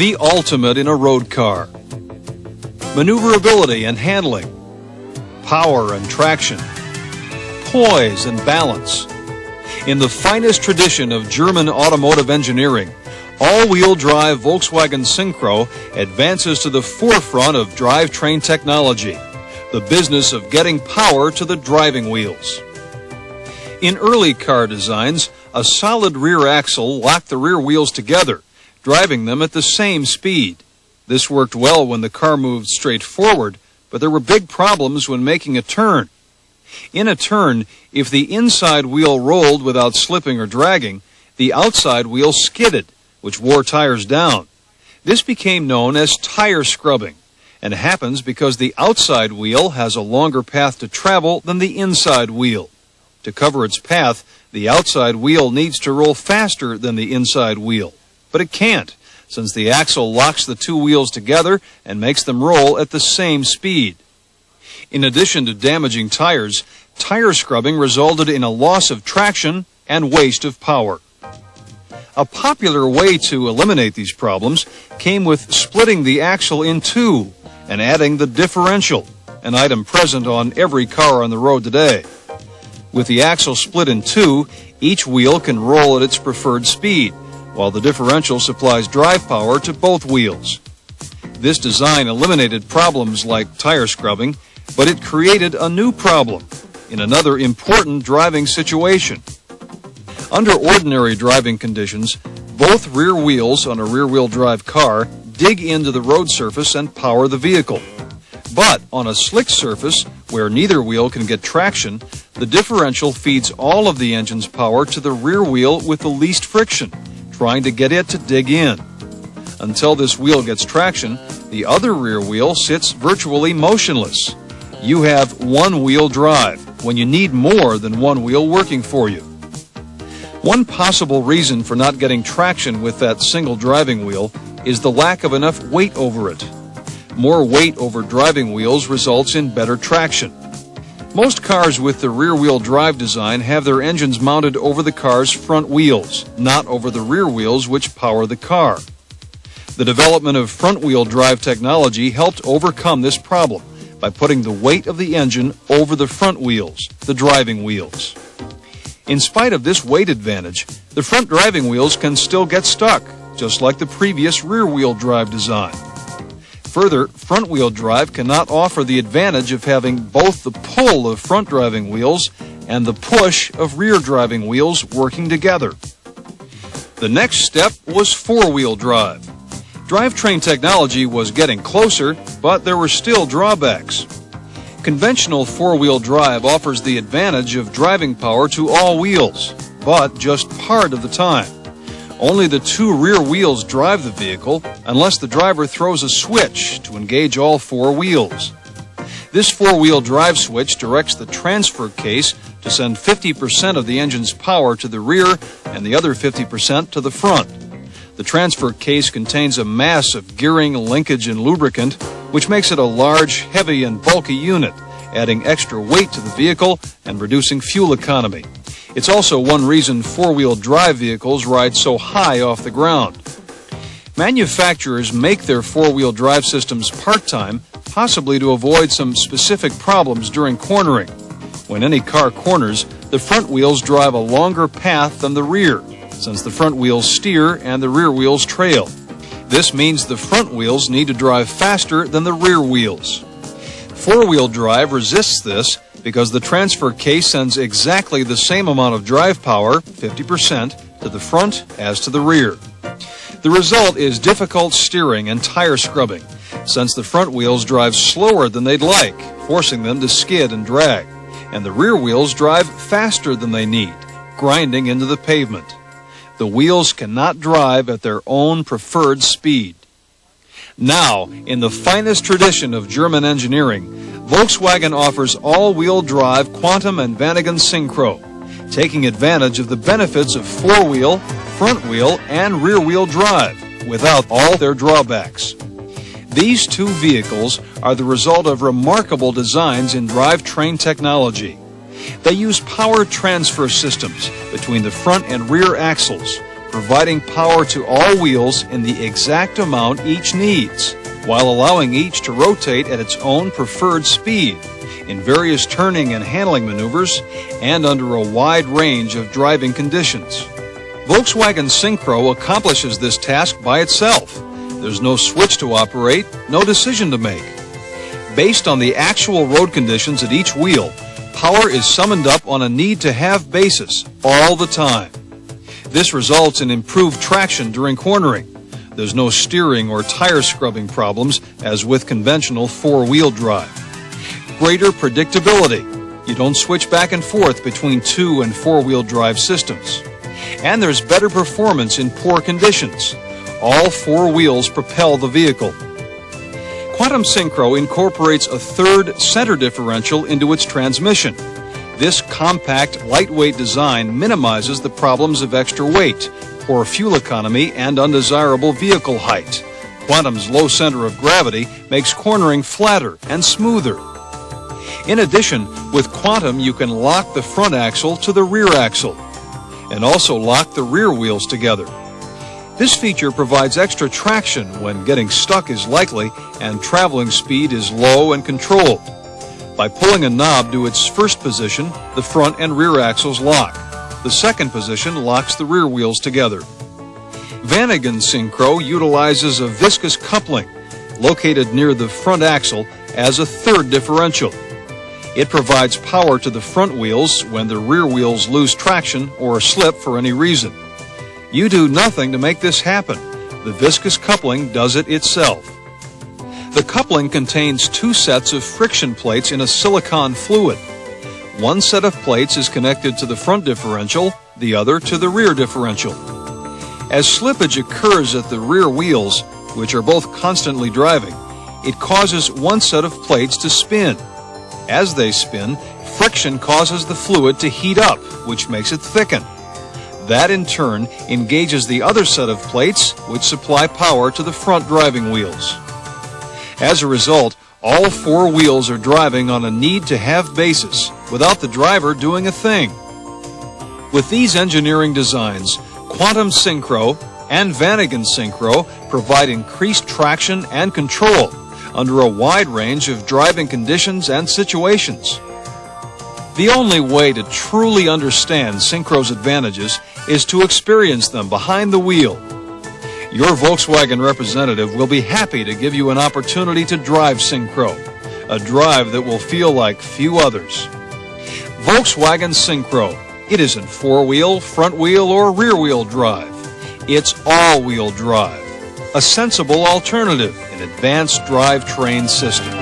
the ultimate in a road car. Maneuverability and handling, power and traction, poise and balance. In the finest tradition of German automotive engineering, all-wheel drive Volkswagen Syncro advances to the forefront of drivetrain technology, the business of getting power to the driving wheels. In early car designs, a solid rear axle locked the rear wheels together, driving them at the same speed. This worked well when the car moved straight forward, but there were big problems when making a turn. In a turn, if the inside wheel rolled without slipping or dragging, the outside wheel skidded, which wore tires down. This became known as tire scrubbing, and happens because the outside wheel has a longer path to travel than the inside wheel. To cover its path, the outside wheel needs to roll faster than the inside wheel, but it can't, since the axle locks the two wheels together and makes them roll at the same speed. In addition to damaging tires, tire scrubbing resulted in a loss of traction and waste of power. A popular way to eliminate these problems came with splitting the axle in two and adding the differential, an item present on every car on the road today. With the axle split in two, each wheel can roll at its preferred speed, while the differential supplies drive power to both wheels. This design eliminated problems like tire scrubbing, but it created a new problem in another important driving situation. Under ordinary driving conditions, both rear wheels on a rear-wheel drive car dig into the road surface and power the vehicle. But on a slick surface, where neither wheel can get traction, the differential feeds all of the engine's power to the rear wheel with the least friction, trying to get it to dig in. Until this wheel gets traction, the other rear wheel sits virtually motionless. You have one-wheel drive when you need more than one wheel working for you. One possible reason for not getting traction with that single driving wheel is the lack of enough weight over it. More weight over driving wheels results in better traction. Most cars with the rear-wheel drive design have their engines mounted over the car's front wheels, not over the rear wheels which power the car. The development of front-wheel drive technology helped overcome this problem by putting the weight of the engine over the front wheels, the driving wheels. In spite of this weight advantage, the front driving wheels can still get stuck, just like the previous rear-wheel drive design. Further, front-wheel drive cannot offer the advantage of having both the pull of front driving wheels and the push of rear driving wheels working together. The next step was four-wheel drive. Drivetrain technology was getting closer, but there were still drawbacks. Conventional four-wheel drive offers the advantage of driving power to all wheels, but just part of the time. Only the two rear wheels drive the vehicle unless the driver throws a switch to engage all four wheels. This four-wheel drive switch directs the transfer case to send 50% of the engine's power to the rear and the other 50% to the front. The transfer case contains a mass of gearing, linkage, and lubricant, which makes it a large, heavy, and bulky unit, adding extra weight to the vehicle and reducing fuel economy. It's also one reason four-wheel drive vehicles ride so high off the ground. Manufacturers make their four-wheel drive systems part-time, possibly to avoid some specific problems during cornering. When any car corners, the front wheels drive a longer path than the rear, since the front wheels steer and the rear wheels trail. This means the front wheels need to drive faster than the rear wheels. Four-wheel drive resists this because the transfer case sends exactly the same amount of drive power, 50%, to the front as to the rear. The result is difficult steering and tire scrubbing, since the front wheels drive slower than they'd like, forcing them to skid and drag, and the rear wheels drive faster than they need, grinding into the pavement. The wheels cannot drive at their own preferred speed. Now, in the finest tradition of German engineering, Volkswagen offers all-wheel drive Quantum and Vanagon Syncro, taking advantage of the benefits of four-wheel, front-wheel, and rear-wheel drive without all their drawbacks. These two vehicles are the result of remarkable designs in drivetrain technology. They use power transfer systems between the front and rear axles, providing power to all wheels in the exact amount each needs, while allowing each to rotate at its own preferred speed in various turning and handling maneuvers and under a wide range of driving conditions. Volkswagen Syncro accomplishes this task by itself. There's no switch to operate, no decision to make. Based on the actual road conditions at each wheel, power is summoned up on a need-to-have basis all the time. This results in improved traction during cornering. There's no steering or tire scrubbing problems as with conventional four-wheel drive. Greater predictability. You don't switch back and forth between two- and four-wheel drive systems. And there's better performance in poor conditions. All four wheels propel the vehicle. Quantum Syncro incorporates a third center differential into its transmission. This compact, lightweight design minimizes the problems of extra weight, poor fuel economy, and undesirable vehicle height. Quantum's low center of gravity makes cornering flatter and smoother. In addition, with Quantum you can lock the front axle to the rear axle and also lock the rear wheels together. This feature provides extra traction when getting stuck is likely and traveling speed is low and controlled. By pulling a knob to its first position, the front and rear axles lock. The second position locks the rear wheels together. Vanagon Syncro utilizes a viscous coupling located near the front axle as a third differential. It provides power to the front wheels when the rear wheels lose traction or slip for any reason. You do nothing to make this happen. The viscous coupling does it itself. The coupling contains two sets of friction plates in a silicone fluid. One set of plates is connected to the front differential, the other to the rear differential. As slippage occurs at the rear wheels, which are both constantly driving, it causes one set of plates to spin. As they spin, friction causes the fluid to heat up, which makes it thicken. That in turn engages the other set of plates, which supply power to the front driving wheels. As a result, all four wheels are driving on a need-to-have basis, without the driver doing a thing. With these engineering designs, Quantum Syncro and Vanagon Syncro provide increased traction and control under a wide range of driving conditions and situations. The only way to truly understand Syncro's advantages is to experience them behind the wheel. Your Volkswagen representative will be happy to give you an opportunity to drive Syncro, a drive that will feel like few others. Volkswagen Syncro. It isn't four-wheel, front-wheel, or rear-wheel drive. It's all-wheel drive, a sensible alternative in advanced drivetrain systems.